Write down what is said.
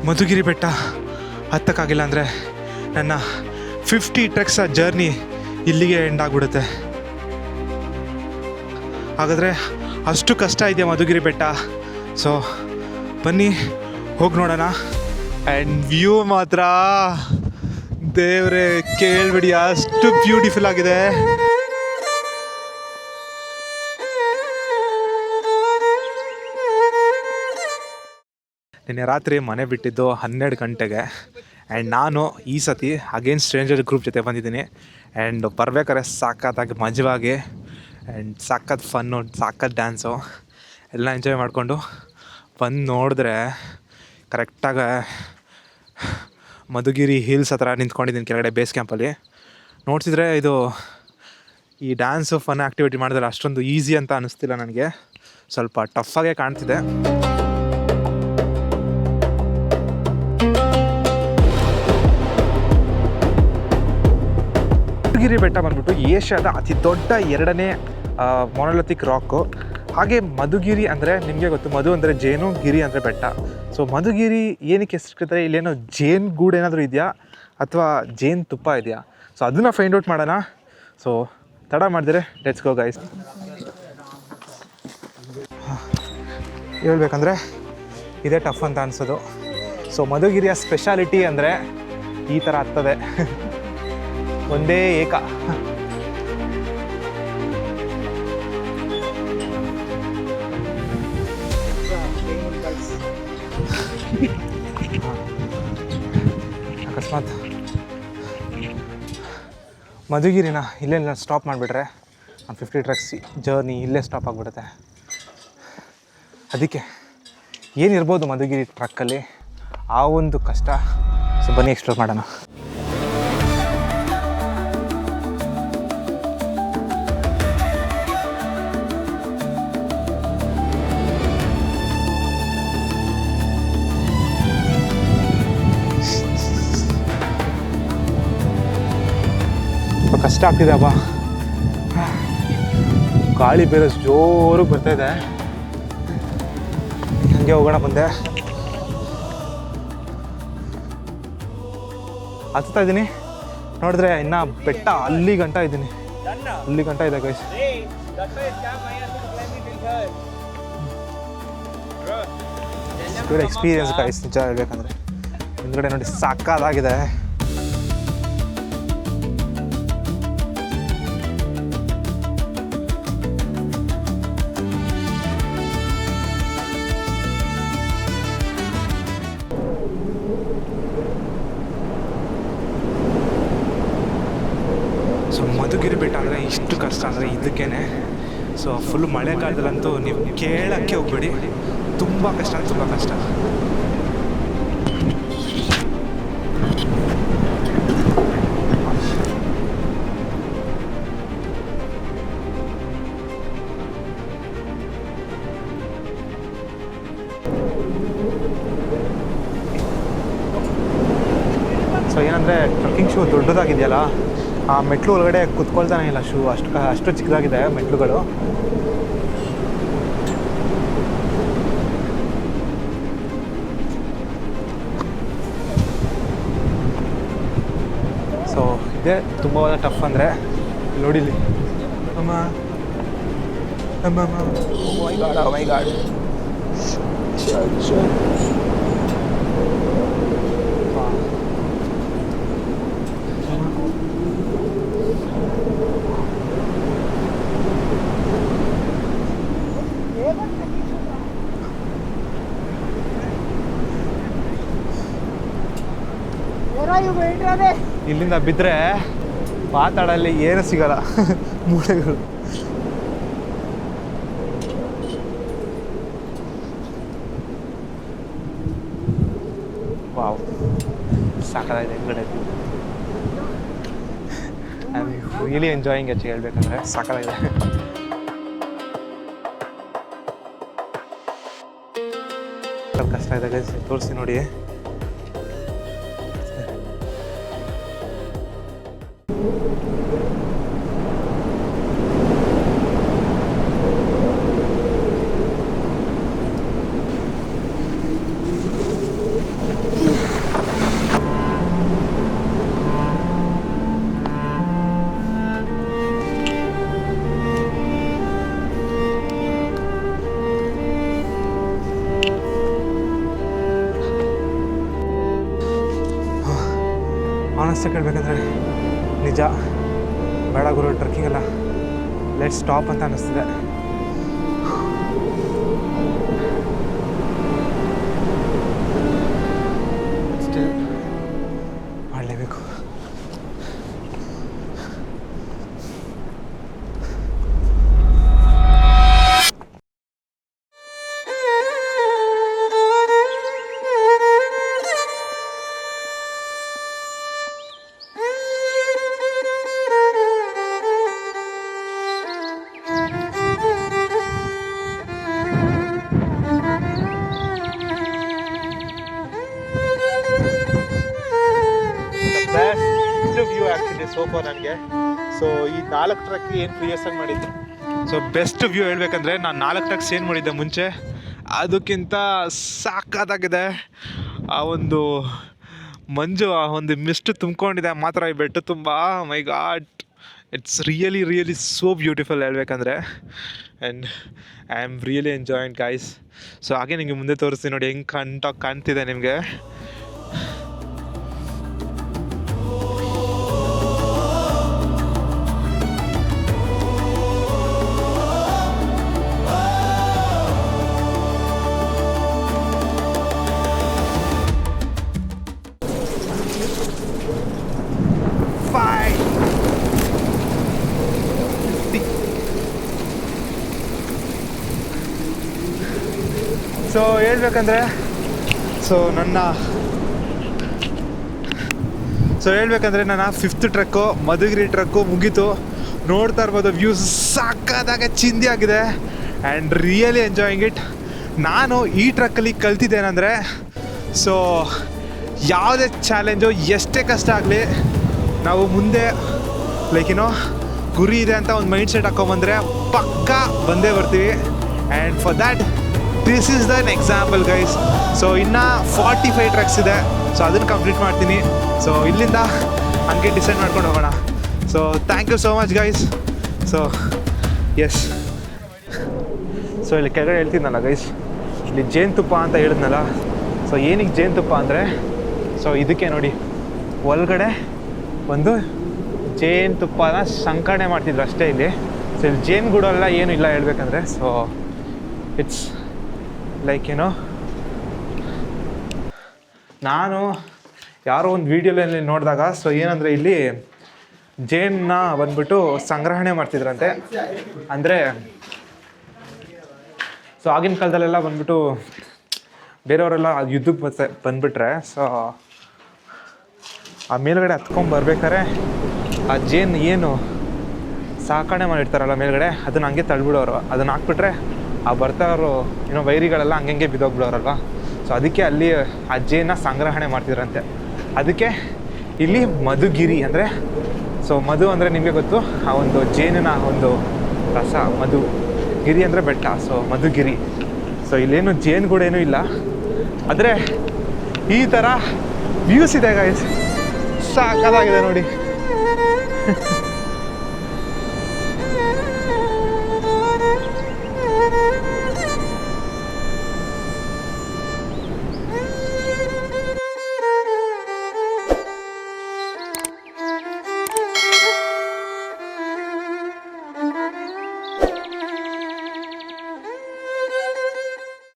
ಮಧುಗಿರಿ ಬೆಟ್ಟ ಹತ್ತಕ್ಕಾಗಿಲ್ಲ ಅಂದರೆ ನನ್ನ 50 ಟ್ರೆಕ್ಸ್ ಜರ್ನಿ ಇಲ್ಲಿಗೆ ಎಂಡ್ ಆಗಿಬಿಡುತ್ತೆ. ಹಾಗಾದರೆ ಅಷ್ಟು ಕಷ್ಟ ಇದೆಯಾ ಮಧುಗಿರಿ ಬೆಟ್ಟ? ಸೊ ಬನ್ನಿ ಹೋಗಿ ನೋಡೋಣ. ಆ್ಯಂಡ್ ವ್ಯೂ ಮಾತ್ರ ದೇವ್ರೆ ಕೇಳ್ಬಿಡಿ, ಅಷ್ಟು ಬ್ಯೂಟಿಫುಲ್ ಆಗಿದೆ. ನಿನ್ನೆ ರಾತ್ರಿ ಮನೆ ಬಿಟ್ಟಿದ್ದು 12 ಗಂಟೆಗೆ. ಆ್ಯಂಡ್ ನಾನು ಈ ಸತಿ ಅಗೇನ್ ಸ್ಟ್ರೇಂಜರ್ ಗ್ರೂಪ್ ಜೊತೆ ಬಂದಿದ್ದೀನಿ. ಆ್ಯಂಡ್ ಬರ್ಬೇಕಾದ್ರೆ ಸಾಕತ್ತಾಗಿ ಮಜವಾಗಿ ಆ್ಯಂಡ್ ಸಾಕತ್ತು ಫನ್ನು, ಸಾಕತ್ತು ಡ್ಯಾನ್ಸು ಎಲ್ಲ ಎಂಜಾಯ್ ಮಾಡಿಕೊಂಡು ಬಂದು ನೋಡಿದ್ರೆ ಕರೆಕ್ಟಾಗಿ ಮಧುಗಿರಿ ಹಿಲ್ಸ್ ಹತ್ರ ನಿಂತ್ಕೊಂಡಿದ್ದೀನಿ ಕೆಳಗಡೆ ಬೇಸ್ ಕ್ಯಾಂಪಲ್ಲಿ. ನೋಡ್ತಿದ್ರೆ ಇದು ಈ ಡ್ಯಾನ್ಸು ಫನ್ ಆ್ಯಕ್ಟಿವಿಟಿ ಮಾಡಿದ್ರೆ ಅಷ್ಟೊಂದು ಈಸಿ ಅಂತ ಅನ್ನಿಸ್ತಿಲ್ಲ ನನಗೆ, ಸ್ವಲ್ಪ ಟಫಾಗೇ ಕಾಣ್ತಿದೆ. ಮಧುಗಿರಿ ಬೆಟ್ಟ ಬಂದ್ಬಿಟ್ಟು ಏಷ್ಯಾದ ಅತಿ ದೊಡ್ಡ 2ನೇ ಮೊನೊಲಿಥಿಕ್ ರಾಕು. ಹಾಗೆ ಮಧುಗಿರಿ ಅಂದರೆ ನಿಮಗೆ ಗೊತ್ತು, ಮಧು ಅಂದರೆ ಜೇನು, ಗಿರಿ ಅಂದರೆ ಬೆಟ್ಟ. ಸೊ ಮಧುಗಿರಿ ಏನಕ್ಕೆ ಹೆಸರಿರ್ತಾರೆ? ಇಲ್ಲೇನೋ ಜೇನು ಗೂಡು ಏನಾದರೂ ಇದೆಯಾ ಅಥವಾ ಜೇನು ತುಪ್ಪ ಇದೆಯಾ? ಸೊ ಅದನ್ನು ಫೈಂಡ್ ಔಟ್ ಮಾಡೋಣ. ಸೊ ತಡ ಮಾಡಿದ್ರೆ ಲೆಟ್ಸ್ ಗೋ ಗೈಸ್. ಹೇಳ್ಬೇಕಂದ್ರೆ ಇದೇ ಟಫ್ ಅಂತ ಅನಿಸೋದು. ಸೊ ಮಧುಗಿರಿಯ ಸ್ಪೆಷಾಲಿಟಿ ಅಂದರೆ ಈ ಥರ ಹತ್ತದೆ, ಒಂದೇ ಏಕ. ಅಕಸ್ಮಾತ್ ಮಧುಗಿರಿನ ಇಲ್ಲೆಲ್ಲ ಸ್ಟಾಪ್ ಮಾಡಿಬಿಟ್ರೆ 50 ಟ್ರಕ್ಸ್ ಜರ್ನಿ ಇಲ್ಲೇ ಸ್ಟಾಪ್ ಆಗಿಬಿಡುತ್ತೆ. ಅದಕ್ಕೆ ಏನಿರ್ಬೋದು ಮಧುಗಿರಿ ಟ್ರಕ್ಕಲ್ಲಿ, ಆ ಒಂದು ಕಷ್ಟ. ಸೊ ಬನ್ನಿ ಎಕ್ಸ್ಪ್ಲೋರ್ ಮಾಡೋಣ. ಕಷ್ಟ ಆಗ್ತಿದೆ ಅಬ್ಬಾ, ಗಾಳಿ ಬೇರೆ ಜೋರಾಗಿ ಬರ್ತಾಯಿದೆ. ಹಂಗೆ ಹೋಗೋಣ ಬಂದೆ. ಹತ್ತಾ ಇದ್ದೀನಿ, ನೋಡಿದ್ರೆ ಇನ್ನು ಬೆಟ್ಟ ಅಲ್ಲಿ ಗಂಟ ಇದ್ದೀನಿ, ಅಲ್ಲಿ ಗಂಟ ಇದೆ ಗೈಸ್. ಗುಡ್ ಎಕ್ಸ್ಪೀರಿಯನ್ಸ್ ಗೈಸ್, ನಿಜ ಹೇಳ್ಬೇಕಂದ್ರೆ. ಹಿಂದ್ಗಡೆ ನೋಡಿ ಸಾಕಾಗಿದೆ. ಸೊ ಮಧುಗಿರಿ ಬೆಟ್ಟ ಅಂದರೆ ಇಷ್ಟು ಕಷ್ಟ ಅಂದರೆ ಇದಕ್ಕೇನೆ. ಸೊ ಫುಲ್ ಮಳೆಗಾಲದಲ್ಲಂತೂ ನೀವು ಕೇಳೋಕ್ಕೆ ಹೋಗ್ಬೇಡಿ, ತುಂಬ ಕಷ್ಟ ಅಂದರೆ ತುಂಬ ಕಷ್ಟ. ಸೊ ಏನಂದರೆ ಟ್ರಕ್ಕಿಂಗ್ ಶೂ ದೊಡ್ಡದಾಗಿದೆಯಲ್ಲ, ಆ ಮೆಟ್ಲು ಒಳಗಡೆ ಕುತ್ಕೊಳ್ತಾನೆ ಇಲ್ಲ ಶೂ, ಅಷ್ಟು ಚಿಕ್ಕದಾಗಿದೆ ಮೆಟ್ಲುಗಳು. ಸೊ ಇದೇ ತುಂಬ ಟಫ್ ಅಂದರೆ ನೋಡಿಲಿ. ಅಮ್ಮ ಅಮ್ಮ ಮೈ ಗಾಡ್ ಇಲ್ಲಿಂದ ಬಿದ್ದರೆ ಮಾತಾಡಲ್ಲಿ ಏನು ಸಿಗಲ್ಲ, ಮೂಳೆಗಳು. ವಾವ್, ಸಾಕಾಗಿದೆ ಹಿಂದ್ಗಡೆ. ಐ ಆಮ್ ರಿಯಲಿ ಎಂಜಾಯಿಂಗ್ ಹೆಚ್ಚು ಹೇಳ್ಬೇಕಂದ್ರೆ, ಸಾಕಾಗಿದೆ. ಕಷ್ಟ ಇದೆ ತೋರಿಸಿ ನೋಡಿ. ಆನೆಸ್ಟಾಗಿ ಹೇಳ್ಬೇಕಂದ್ರೆ ನಿಜ ಬೇಡ ಗುರು ಟ್ರೆಕ್ಕಿಂಗೆಲ್ಲ, ಲೆಟ್ ಸ್ಟಾಪ್ ಅಂತ ಅನ್ನಿಸ್ತಿದೆ. ಸ್ಟಿಲ್ ಮಾಡಲೇಬೇಕು. ವ್ಯೂ ಆಗ್ತಿದೆ ಸೋಫಾ ನನಗೆ. ಸೊ ಈ 4 ಟ್ರಕ್ ಏನು ಪ್ರಿಯಸ್ಸಾಗಿ ಮಾಡಿದ್ದೆ. ಸೊ ಬೆಸ್ಟ್ ವ್ಯೂ ಹೇಳ್ಬೇಕಂದ್ರೆ ನಾನು 4 ಟ್ರಕ್ಸ್ ಏನು ಮಾಡಿದ್ದೆ ಮುಂಚೆ ಅದಕ್ಕಿಂತ ಸಾಕಾಗಿದೆ. ಆ ಒಂದು ಮಂಜು, ಆ ಒಂದು ಮಿಸ್ಟ್ ತುಂಬ್ಕೊಂಡಿದೆ ಮಾತ್ರ ಈ ಬೆಟ್ಟ ತುಂಬ. My God, it's really so beautiful ಹೇಳ್ಬೇಕಂದ್ರೆ. And I am really enjoying guys. So ಹಾಗೆ ನಿಮಗೆ ಮುಂದೆ ತೋರಿಸ್ತೀನಿ ನೋಡಿ ಹೆಂಗೆ ಕಾಣ್ತಿದೆ ನಿಮಗೆ. ಸೊ ಹೇಳ್ಬೇಕಂದ್ರೆ ನನ್ನ 5th ಟ್ರಕ್ಕು ಮಧುಗಿರಿ ಟ್ರಕ್ಕು ಮುಗೀತು. ನೋಡ್ತಾ ಇರ್ಬೋದು ವ್ಯೂಸ್ ಸಾಕಾದಾಗ ಚಿಂದಿ ಆಗಿದೆ ಆ್ಯಂಡ್ ರಿಯಲಿ ಎಂಜಾಯಿಂಗ್ ಇಟ್. ನಾನು ಈ ಟ್ರಕ್ಕಲ್ಲಿ ಕಲ್ತಿದ್ದೇನೆಂದರೆ, ಸೊ ಯಾವುದೇ ಚಾಲೆಂಜು ಎಷ್ಟೇ ಕಷ್ಟ ಆಗಲಿ ನಾವು ಮುಂದೆ ಗುರಿ ಇದೆ ಅಂತ ಒಂದು ಮೈಂಡ್ ಸೆಟ್ ಹಾಕೊಂಬಂದರೆ ಪಕ್ಕಾ ಬಂದೇ ಬರ್ತೀವಿ. And for that this is then example guys. So ಇನ್ನು 45 ಟ್ರಕ್ಸ್ ಇದೆ. ಸೊ ಅದನ್ನು ಕಂಪ್ಲೀಟ್ ಮಾಡ್ತೀನಿ. ಸೊ ಇಲ್ಲಿಂದ ಹಂಗೆ ಡಿಸೈಡ್ ಮಾಡ್ಕೊಂಡು ಹೋಗೋಣ. So thank you so much guys. So yes, so ಇಲ್ಲಿ ಕೆಳಗಡೆ ಹೇಳ್ತಿದ್ನಲ್ಲ ಗೈಸ್, ಇಲ್ಲಿ ಜೇನುತುಪ್ಪ ಅಂತ ಹೇಳಿದ್ನಲ್ಲ. ಸೊ ಏನಕ್ಕೆ ಜೇನುತುಪ್ಪ ಅಂದರೆ, ಸೊ ಇದಕ್ಕೆ ನೋಡಿ ಒಳಗಡೆ ಒಂದು ಜೇನುತುಪ್ಪನ ಸಂಕಲನೆ ಮಾಡ್ತಿದ್ರು ಅಷ್ಟೇ ಇಲ್ಲಿ. ಸೊ ಇಲ್ಲಿ ಜೇನುಗೂಡು ಎಲ್ಲ ಏನೂ ಇಲ್ಲ ಹೇಳ್ಬೇಕಂದ್ರೆ. ಸೊ ಇಟ್ಸ್ ಲೈಕ್ ನಾನು ಯಾರೋ ಒಂದು ವೀಡಿಯೋದಲ್ಲಿ ನೋಡಿದಾಗ, ಸೊ ಏನಂದರೆ ಇಲ್ಲಿ ಜೇನನ್ನ ಬಂದ್ಬಿಟ್ಟು ಸಂಗ್ರಹಣೆ ಮಾಡ್ತಿದ್ರಂತೆ. ಅಂದರೆ ಸೊ ಆಗಿನ ಕಾಲದಲ್ಲೆಲ್ಲ ಬಂದ್ಬಿಟ್ಟು ಬೇರೆಯವರೆಲ್ಲ ಯುದ್ಧಕ್ಕೆ ಬಂದುಬಿಟ್ರೆ, ಸೊ ಆ ಮೇಲ್ಗಡೆ ಹತ್ಕೊಂಡ್ಬರ್ಬೇಕಾದ್ರೆ ಆ ಜೇನು ಏನು ಸಾಕಣೆ ಮಾಡಿರ್ತಾರಲ್ಲ ಮೇಲ್ಗಡೆ, ಅದನ್ನ ಹಂಗೆ ತಳ್ಬಿಡೋರು. ಅದನ್ನು ಹಾಕ್ಬಿಟ್ರೆ ಆ ಬರ್ತಾರೋ ವೈರಿಗಳೆಲ್ಲ ಹಂಗೆ ಬಿದ್ದೋಗ್ಬಿಡೋರಲ್ವ. ಸೊ ಅದಕ್ಕೆ ಅಲ್ಲಿ ಆ ಜೇನ ಸಂಗ್ರಹಣೆ ಮಾಡ್ತಿದ್ರಂತೆ. ಅದಕ್ಕೆ ಇಲ್ಲಿ ಮಧುಗಿರಿ ಅಂದರೆ, ಸೊ ಮಧು ಅಂದರೆ ನಿಮಗೆ ಗೊತ್ತು, ಆ ಒಂದು ಜೇನಿನ ಒಂದು ರಸ. ಮಧು ಗಿರಿ ಅಂದರೆ ಬೆಟ್ಟ, ಸೊ ಮಧುಗಿರಿ. ಸೊ ಇಲ್ಲೇನು ಜೇನುಗೂಡೇನೂ ಇಲ್ಲ, ಆದರೆ ಈ ಥರ ವ್ಯೂಸ್ ಇದೆ ಗೈಸ್, ಸಾಕಾಗಿದೆ ನೋಡಿ.